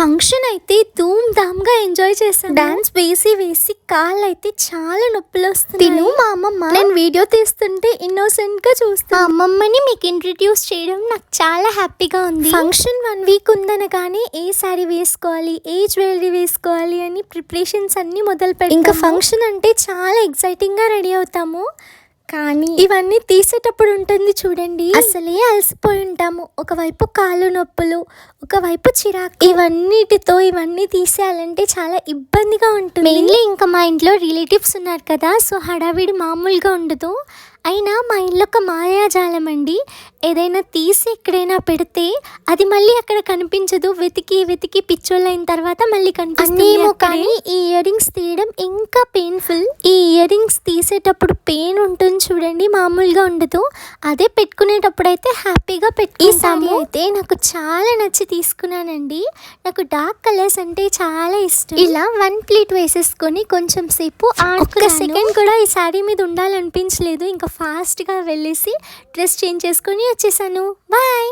Function అయితే ధూమ్ ధామ్గా enjoy చేశాను. Dance వేసి వేసి కాళ్ళు అయితే చాలా నొప్పులు వస్తుంది. మా అమ్మమ్మ నేను వీడియో తీస్తుంటే ఇన్నోసెంట్ గా చూస్తా. అమ్మమ్మని మీకు ఇంట్రడ్యూస్ చేయడం నాకు చాలా హ్యాపీగా ఉంది. ఫంక్షన్ 1 వీక్ ఉందనగానే ఏ సారీ వేసుకోవాలి, ఏ జ్యువెలరీ వేసుకోవాలి అని ప్రిపరేషన్స్ అన్ని మొదలు పెడతాము. ఇంకా ఫంక్షన్ అంటే చాలా ఎక్సైటింగ్ గా రెడీ అవుతాము. కానీ ఇవన్నీ తీసేటప్పుడు ఉంటుంది చూడండి, అసలే అలసిపోయి ఉంటాము. ఒకవైపు కాళ్ళు నొప్పులు, ఒకవైపు చిరాకు. ఇవన్నీ తీసేయాలంటే చాలా ఇబ్బందిగా ఉంటుంది. మెయిన్లీ ఇంకా మా ఇంట్లో రిలేటివ్స్ ఉన్నారు కదా, సో హడావిడి మామూలుగా ఉండదు. అయినా మా ఇంట్లో ఒక మాయాజాలం అండి. ఏదైనా తీసి ఎక్కడైనా పెడితే అది మళ్ళీ అక్కడ కనిపించదు. వెతికి వెతికి పిచ్చోళ్ళైన తర్వాత మళ్ళీ కనిపిస్తుంది. కానీ ఈ ఇయర్ రింగ్స్ తీయడం ఇంకా పెయిన్ఫుల్. ఈ ఇయర్ రింగ్స్ తీసేటప్పుడు పెయిన్ ఉంటుంది చూడండి, మామూలుగా ఉండదు. అదే పెట్టుకునేటప్పుడు అయితే హ్యాపీగా ఈ సారీ అయితే నాకు చాలా నచ్చి తీసుకున్నానండి. నాకు డార్క్ కలర్స్ అంటే చాలా ఇష్టం. ఇలా 1 ప్లేట్ వేసేసుకొని కొంచెం సేపు ఒక్క సెకండ్ కూడా ఈ సారీ మీద ఉండాలనిపించలేదు. ఇంకా ఫాస్ట్గా వెళ్ళేసి డ్రెస్ చేంజ్ చేసుకొని వచ్చేసాను. బాయ్.